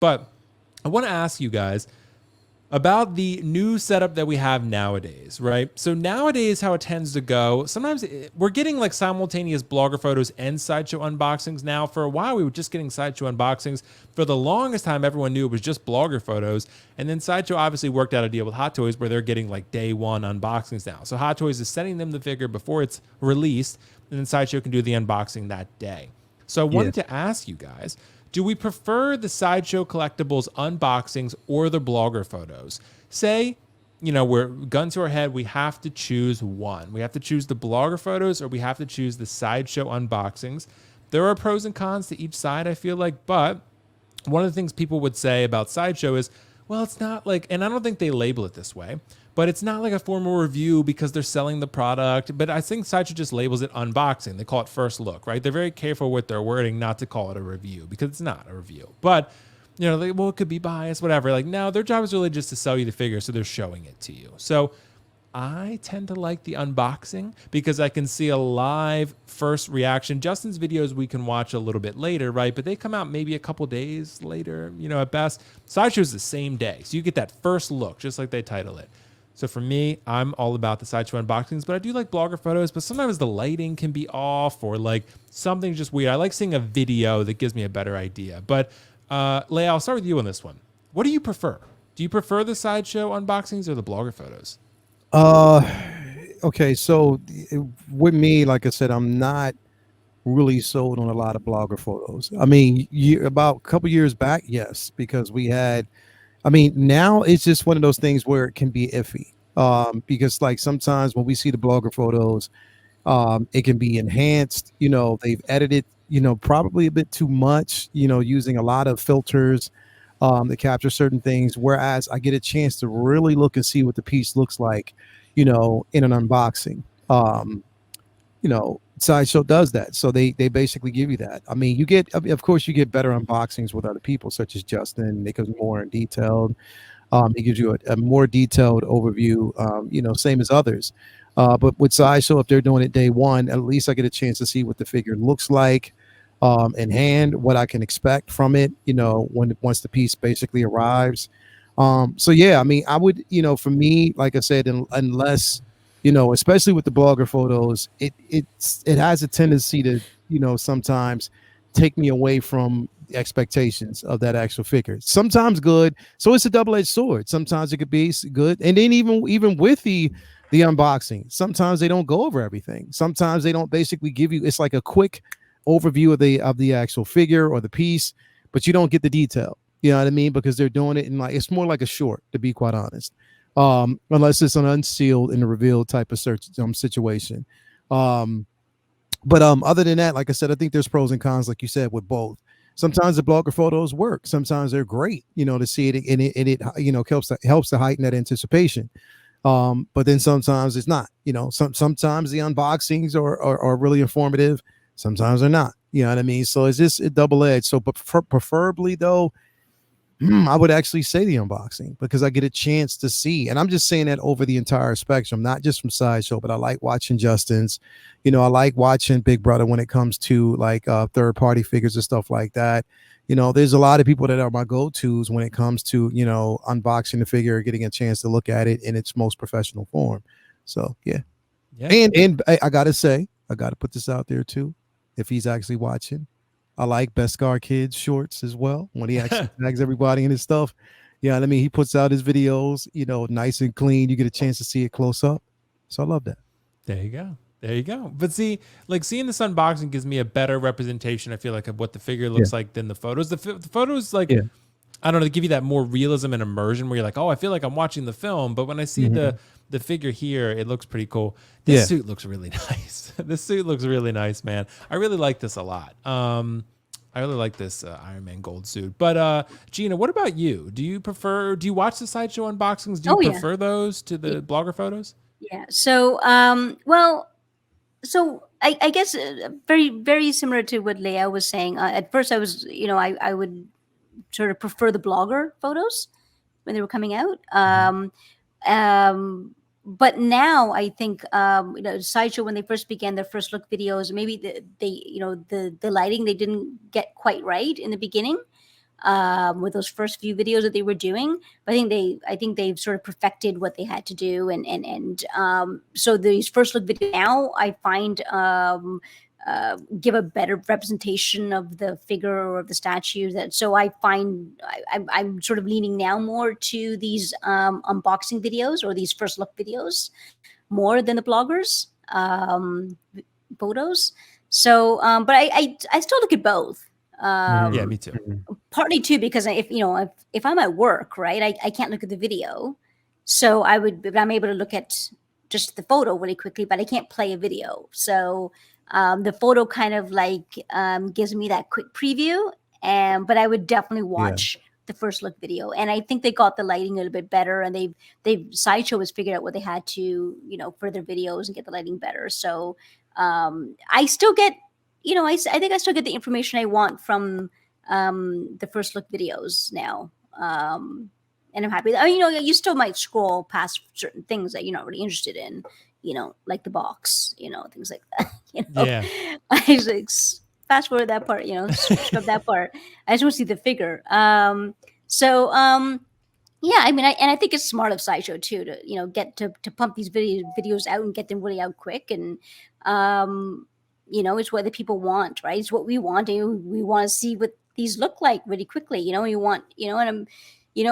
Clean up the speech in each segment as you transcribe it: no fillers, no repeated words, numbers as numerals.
But I want to ask you guys about the new setup that we have nowadays, right? So nowadays, how it tends to go, sometimes we're getting like simultaneous blogger photos and Sideshow unboxings now. For a while, we were just getting Sideshow unboxings. For the longest time, everyone knew it was just blogger photos. And then Sideshow obviously worked out a deal with Hot Toys where they're getting like day one unboxings now. So Hot Toys is sending them the figure before it's released, and then Sideshow can do the unboxing that day. So I wanted to ask you guys, do we prefer the Sideshow Collectibles unboxings or the blogger photos? Say, we're gun to our head, we have to choose one. We have to choose the blogger photos or we have to choose the Sideshow unboxings. There are pros and cons to each side, I feel like, but one of the things people would say about Sideshow is, well, it's not like, and I don't think they label it this way, but it's not like a formal review because they're selling the product. But I think Sideshow just labels it unboxing. They call it first look, right? They're very careful with their wording not to call it a review because it's not a review. But, it could be biased, whatever. Like, no, their job is really just to sell you the figure, so they're showing it to you. So I tend to like the unboxing because I can see a live first reaction. Justin's videos we can watch a little bit later, right? But they come out maybe a couple days later, at best. Sideshow's the same day. So you get that first look, just like they title it. So for me, I'm all about the Sideshow unboxings, but I do like blogger photos, but sometimes the lighting can be off or like something's just weird. I like seeing a video that gives me a better idea. But Leia, I'll start with you on this one. What do you prefer? Do you prefer the Sideshow unboxings or the blogger photos? Okay, so with me, like I said, I'm not really sold on a lot of blogger photos. I mean, about a couple years back, yes, because we had. I mean, now it's just one of those things where it can be iffy. Because like sometimes when we see the blogger photos, it can be enhanced. They've edited, probably a bit too much. Using a lot of filters to capture certain things. Whereas I get a chance to really look and see what the piece looks like, in an unboxing. Sideshow does that, so they basically give you that. I mean, of course, you get better unboxings with other people, such as Justin. It goes more in detailed. It gives you a more detailed overview. Same as others. But with Sideshow, if they're doing it day one, at least I get a chance to see what the figure looks like in hand, what I can expect from it. Once the piece basically arrives. So yeah, I mean, I would, for me, like I said, unless, especially with the blogger photos, it has a tendency to, sometimes take me away from the expectations of that actual figure. Sometimes good, so it's a double-edged sword. Sometimes it could be good, and then even with the unboxing, sometimes they don't go over everything. Sometimes they don't basically give you. It's like a quick overview of the actual figure or the piece, but you don't get the detail. You know what I mean? Because they're doing it in like, it's more like a short, to be quite honest. Unless it's an unsealed and a revealed type of situation. But other than that, like I said, I think there's pros and cons, like you said, with both. Sometimes the blogger photos work. Sometimes they're great, to see it, and it helps to heighten that anticipation. But then sometimes it's not. Sometimes the unboxings are really informative. Sometimes they're not. You know what I mean? So it's just a double edged. So, but preferably though, I would actually say the unboxing because I get a chance to see, and I'm just saying that over the entire spectrum, not just from Sideshow, but I like watching Justin's. I like watching Big Brother when it comes to like third party figures and stuff like that. There's a lot of people that are my go-tos when it comes to unboxing the figure, getting a chance to look at it in its most professional form. So yeah, and I gotta say, I gotta put this out there too, if he's actually watching. I like Beskar Kids shorts as well when he actually tags everybody in his stuff. Yeah, I mean, he puts out his videos, nice and clean. You get a chance to see it close up. So I love that. There you go. There you go. But see, like seeing this unboxing gives me a better representation, I feel like, of what the figure looks like than the photos. The photos, like, I don't know, they give you that more realism and immersion where you're like, oh, I feel like I'm watching the film. But when I see the figure here, it looks pretty cool. This suit looks really nice. This suit looks really nice, man. I really like this a lot. I really like this Iron Man gold suit. But Gina, what about you? Do you watch the Sideshow unboxings? Do you prefer those to the blogger photos? Yeah. So, so I guess very, very similar to what Leia was saying. At first, I was, I would sort of prefer the blogger photos when they were coming out. But now I think Sideshow, when they first began their first look videos, maybe the lighting they didn't get quite right in the beginning. with those first few videos that they were doing. But I think they've sort of perfected what they had to do, and so these first look videos now I find give a better representation of the figure or of the statue. That so I find I'm sort of leaning now more to these unboxing videos or these first look videos more than the bloggers photos. So, but I still look at both. Yeah, me too. Partly too because if I'm at work, right, I can't look at the video, so but I'm able to look at just the photo really quickly, but I can't play a video. So the photo kind of like gives me that quick preview, but I would definitely watch the first look video. And I think they got the lighting a little bit better, and they've Sideshow has figured out what they had to for their videos and get the lighting better. So I still get I think I still get the information I want from the first look videos now. And I'm happy. You still might scroll past certain things that you're not really interested in, like the box, things like that. Yeah. I just like, fast forward that part, scrub that part. I just want to see the figure. Yeah, I mean, I think it's smart of Sideshow too to get to pump these videos out and get them really out quick, and it's what the people want, right? It's what we want, and we want to see what these look like really quickly. You want, and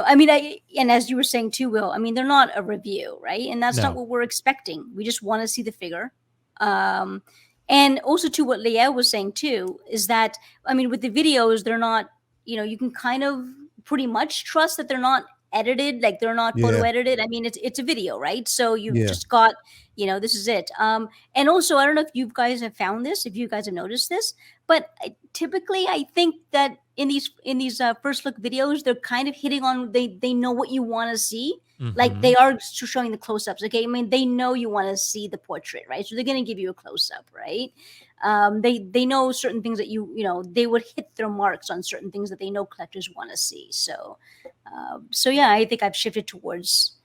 I mean, and as you were saying too, Will, I mean, they're not a review, right? And that's not what we're expecting. We just want to see the figure. And also to what Leah was saying too, is that, I mean, with the videos, they're not, you can kind of pretty much trust that they're not edited, like they're not photo edited. I mean, it's a video, right? So you've just got, this is it. And also, I don't know if you guys have found this, if you guys have noticed this, but typically I think that in these first look videos, they're kind of hitting on, they know what you want to see. Mm-hmm. Like they are showing the close-ups. Okay. I mean, they know you want to see the portrait, right? So they're going to give you a close-up, right? They know certain things that they would hit their marks on certain things that they know collectors want to see. So yeah, I think I've shifted towards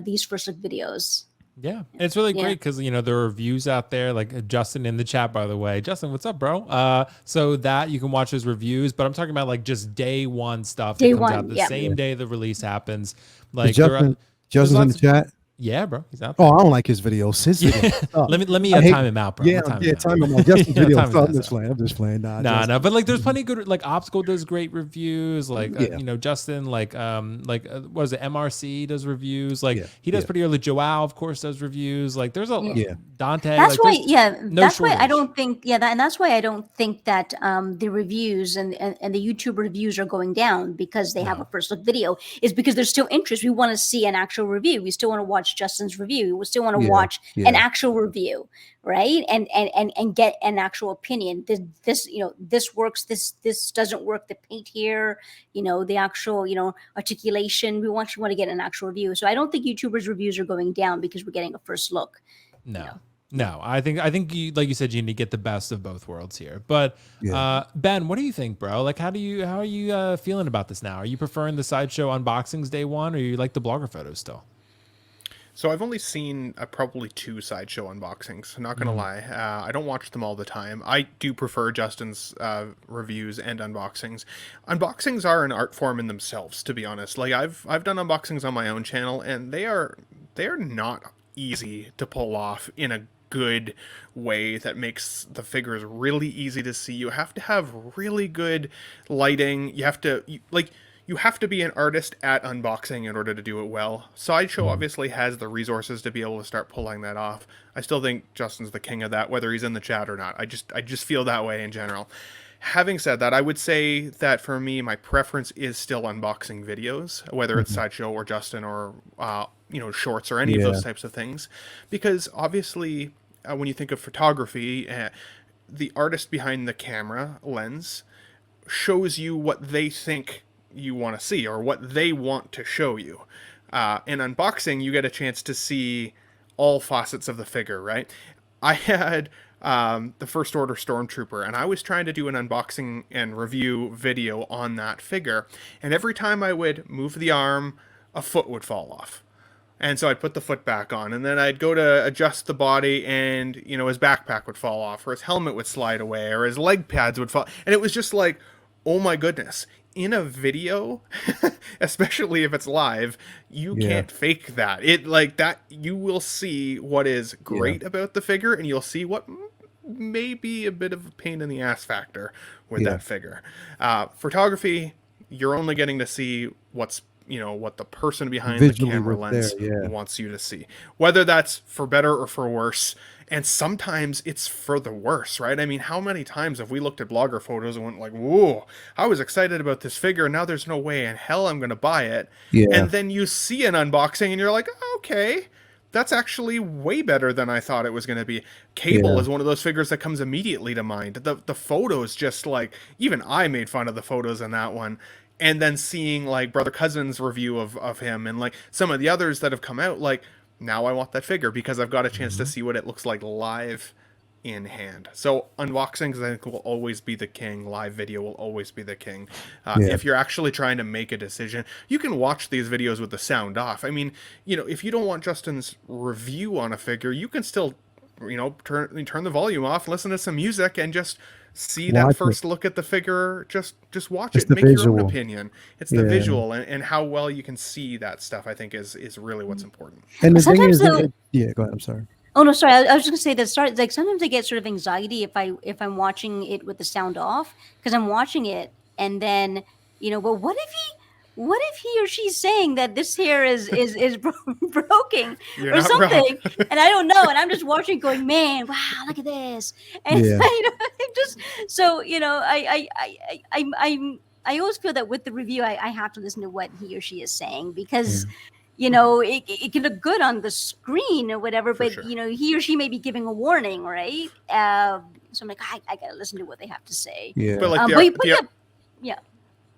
these first look videos. Yeah, it's really great because there are reviews out there, like Justin in the chat, by the way. Justin, what's up, bro? So that you can watch his reviews, but I'm talking about like just day one stuff that comes out the same day the release happens. Like Justin's in the chat. Yeah, bro, he's out there. Oh, I don't like his videos. His videos. let me time him out, bro. Time him out. Justin's video. I'm just playing. Nah. But like, there's plenty of good. Like, Obstacle does great reviews. Like, Justin. Like, what is it? MRC does reviews. Like, he does pretty early. Joao, of course, does reviews. Like, there's a Dante. That's like, why. That's why I don't think. And that's why I don't think that the reviews and the YouTube reviews are going down because they have a first look video. Is because there's still interest. We want to see an actual review. We still want to watch Justin's review. We still want to watch an actual review, right? And get an actual opinion. This works. This doesn't work. The paint here, the actual, articulation. We want to get an actual review. So I don't think YouTubers' reviews are going down because we're getting a first look. No, I think you, like you said, you need to get the best of both worlds here. But Ben, what do you think, bro? Like, how are you feeling about this now? Are you preferring the Sideshow unboxings day one, or you like the blogger photos still? So I've only seen probably 2 Sideshow unboxings. I'm not going to lie. I don't watch them all the time. I do prefer Justin's reviews and unboxings. Unboxings are an art form in themselves, to be honest. Like I've done unboxings on my own channel, and they are not easy to pull off in a good way that makes the figures really easy to see. You have to have really good lighting. You have to be an artist at unboxing in order to do it well. Sideshow obviously has the resources to be able to start pulling that off. I still think Justin's the king of that, whether he's in the chat or not. I just feel that way in general. Having said that, I would say that for me, my preference is still unboxing videos, whether it's Sideshow or Justin or shorts or any of those types of things, because obviously when you think of photography, the artist behind the camera lens shows you what they think you want to see or what they want to show you. In unboxing, you get a chance to see all facets of the figure, right? I had the First Order Stormtrooper, and I was trying to do an unboxing and review video on that figure, and every time I would move the arm, a foot would fall off. And so I'd put the foot back on, and then I'd go to adjust the body, and his backpack would fall off, or his helmet would slide away, or his leg pads would fall, and it was just like, oh my goodness. in a video, especially if it's live, you Yeah. can't fake that. It like that, you will see what is great about the figure, and you'll see what may be a bit of a pain in the ass factor with Yeah. that figure. Photography, you're only getting to see what's, you know, what the person behind Visually the camera what's there, lens yeah. wants you to see, whether that's for better or for worse. And sometimes it's for the worse, right? I mean, how many times have we looked at blogger photos and went like, whoa, I was excited about this figure, and now there's no way in hell I'm going to buy it. Yeah. And then you see an unboxing and you're like, oh, okay, that's actually way better than I thought it was going to be. Cable Yeah. is one of those figures that comes immediately to mind. The photos, just like, even I made fun of the photos in that one. And then seeing like Brother Cousin's review of him and like some of the others that have come out, like, now I want that figure because I've got a chance to see what it looks like live in hand. So unboxings, I think, will always be the king. Live video will always be the king. Yeah. If you're actually trying to make a decision, you can watch these videos with the sound off. I mean, you know, if you don't want Justin's review on a figure, you can still, you know, turn the volume off, listen to some music, and just see that Watch first look at the figure. Just watch It's it, the make your visual. own opinion. It's the Yeah. visual and how well you can see that stuff, I think, is really what's important. And the thing Sometimes is, though- yeah, go ahead. I'm sorry. Oh no, sorry. I was just gonna say that like sometimes I get sort of anxiety if I'm watching it with the sound off, because I'm watching it and then, you know, well, what if he or she's saying that this hair is broken You're or not wrong. something, and I don't know, and I'm just watching, going, man, wow, look at this, and Yeah. I just so you know, I always feel that with the review, I have to listen to what he or she is saying, because you know, it can look good on the screen or whatever, For but sure. you know, he or she may be giving a warning, right? So I'm like, I gotta listen to what they have to say. Yeah. But like Yeah.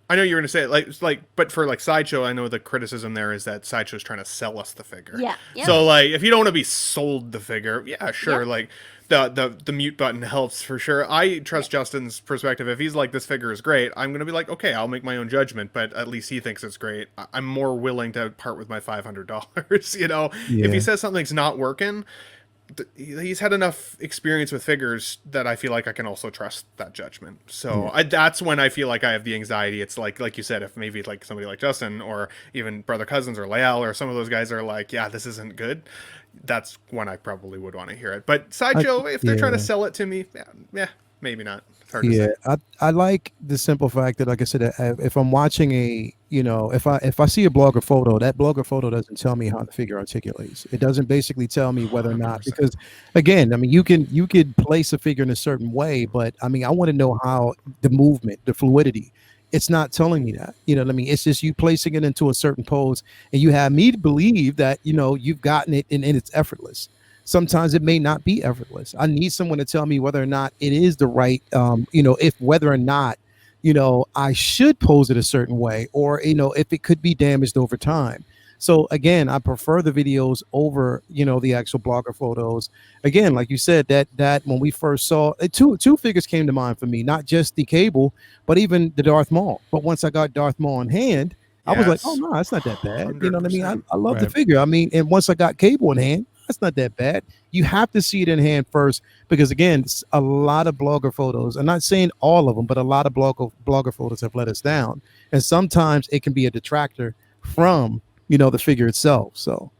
I know you're going to say it, but for like Sideshow, I know the criticism there is that Sideshow's trying to sell us the figure. Yeah. Yeah. So like, if you don't want to be sold the figure, yeah, sure. Yeah. Like the mute button helps for sure. I trust Justin's perspective. If he's like, this figure is great, I'm going to be like, okay, I'll make my own judgment, but at least he thinks it's great. I'm more willing to part with my $500. You know, if Yeah. he says something's not working, he's had enough experience with figures that I feel like I can also trust that judgment. So that's when I feel like I have the anxiety. It's like you said, if maybe like somebody like Justin or even Brother Cousins or Lael or some of those guys are like, yeah, this isn't good, that's when I probably would want to hear it. But Sideshow, if they're trying to sell it to me, yeah, maybe not. It's hard to say. I like the simple fact that, like I said, if I'm watching a, you know, if I see a blogger photo, that blogger photo doesn't tell me how the figure articulates. It doesn't basically tell me whether or not, 100%. because again, I mean, you could place a figure in a certain way, but I mean, I want to know how the movement, the fluidity. It's not telling me that, you know what I mean? It's just you placing it into a certain pose, and you have me to believe that, you know, you've gotten it and it's effortless. Sometimes it may not be effortless. I need someone to tell me whether or not it is the right, you know, if whether or not, you know, I should pose it a certain way, or, you know, if it could be damaged over time. So again, I prefer the videos over, you know, the actual blogger photos. Again, like you said, that when we first saw two figures came to mind for me, not just the Cable, but even the Darth Maul. But once I got Darth Maul in hand, I was like, oh no, that's not that bad. You know what I mean? I love the figure. I mean, and once I got Cable in hand, that's not that bad. You have to see it in hand first, because again, a lot of blogger photos, I'm not saying all of them, but a lot of blogger photos have let us down. And sometimes it can be a detractor from, you know, the figure itself. So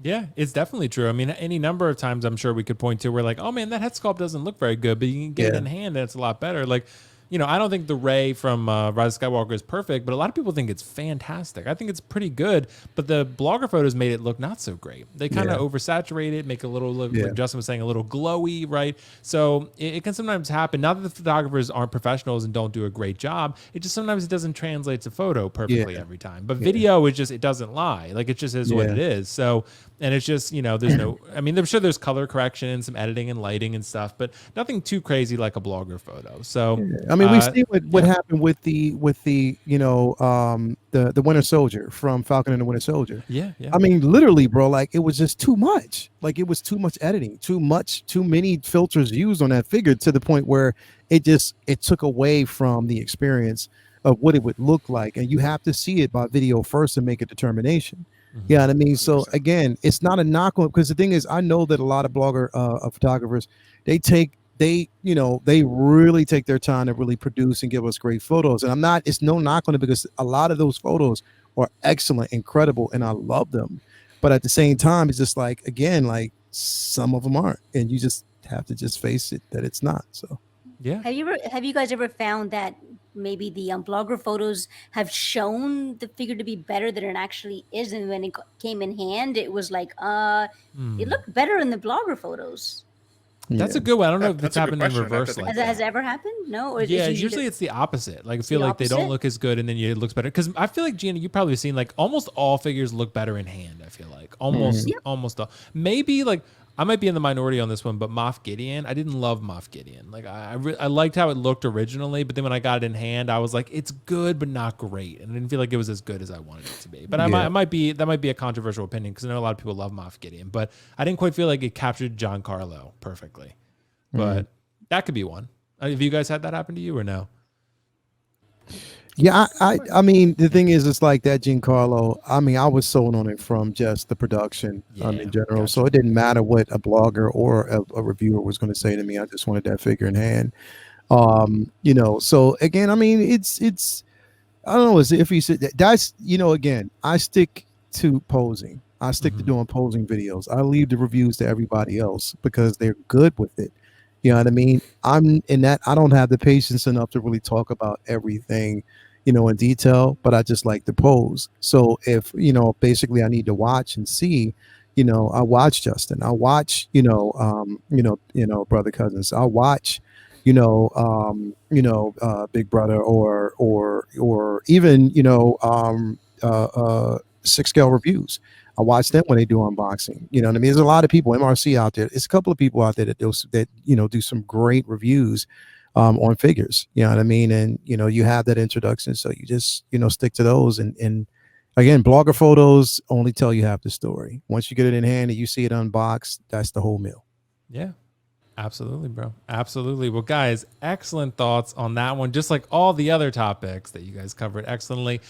yeah, it's definitely true. I mean, any number of times I'm sure we could point to where like, oh man, that head sculpt doesn't look very good, but you can get it in hand and it's a lot better. Like, you know, I don't think the Rey from Rise of Skywalker is perfect, but a lot of people think it's fantastic. I think it's pretty good, but the blogger photos made it look not so great. They kind of oversaturate it, make it a little look, like Justin was saying, a little glowy, right? So it can sometimes happen. Not that the photographers aren't professionals and don't do a great job. It just sometimes it doesn't translate to photo perfectly every time. But video is just, it doesn't lie. Like it just is what it is. So, and it's just, you know, there's no, I mean, I'm sure there's color correction and some editing and lighting and stuff, but nothing too crazy like a blogger photo. So, I mean, we see what happened with the you know, the Winter Soldier from Falcon and the Winter Soldier. Yeah. I mean, literally, bro, like it was just too much. Like it was too much editing, too many filters used on that figure, to the point where it took away from the experience of what it would look like. And you have to see it by video first and make a determination. Yeah, you know what I mean? So again, it's not a knock on, because the thing is, I know that a lot of blogger photographers, they take they, you know, they really take their time to really produce and give us great photos. And it's no knock on it, because a lot of those photos are excellent, incredible, and I love them. But at the same time, it's just like, again, like some of them aren't, and you just have to just face it that it's not. So Yeah. Have you guys ever found that maybe the blogger photos have shown the figure to be better than it actually is, and when it came in hand, it was like, it looked better in the blogger photos. That's yeah. a good one. I don't know if That's it's a good happened in question. I'd have to reverse think like Has that. it ever happened? No. Or is Yeah, it usually it's the opposite. Like I It's feel the like they don't opposite? look as good, and then it looks better. Because I feel like Gina, you probably seen like almost all figures look better in hand. I feel like almost Yep. almost all. Maybe like I might be in the minority on this one, but Moff Gideon, I didn't love Moff Gideon. Like I liked how it looked originally, but then when I got it in hand, I was like, it's good but not great, and I didn't feel like it was as good as I wanted it to be. But Yeah. I might be that might be a controversial opinion because I know a lot of people love Moff Gideon, but I didn't quite feel like it captured Giancarlo perfectly. But that could be one. Have you guys had that happen to you or no? Yeah, I mean, the thing is, it's like that Giancarlo. I mean, I was sold on it from just the production Yeah, in general. gotcha. So it didn't matter what a blogger or a reviewer was going to say to me. I just wanted that figure in hand. You know, so again, I mean, it's I don't know, if you said that's, you know, again, I stick to posing. I stick to doing posing videos. I leave the reviews to everybody else because they're good with it. You know what I mean? I'm in that I don't have the patience enough to really talk about everything, you know, in detail, but I just like to pose. So if, you know, basically I need to watch and see, you know, I watch Justin. I watch, Brother Cousins. I watch, Big Brother or even, Six Scale Reviews. I watch them when they do unboxing. You know what I mean? There's a lot of people, MRC out there. It's a couple of people out there that do some great reviews on figures. You know what I mean? And you have that introduction, so you just stick to those. And again, blogger photos only tell you half the story. Once you get it in hand and you see it unboxed, that's the whole meal. Yeah. Absolutely, bro. Absolutely. Well, guys, excellent thoughts on that one. Just like all the other topics that you guys covered excellently.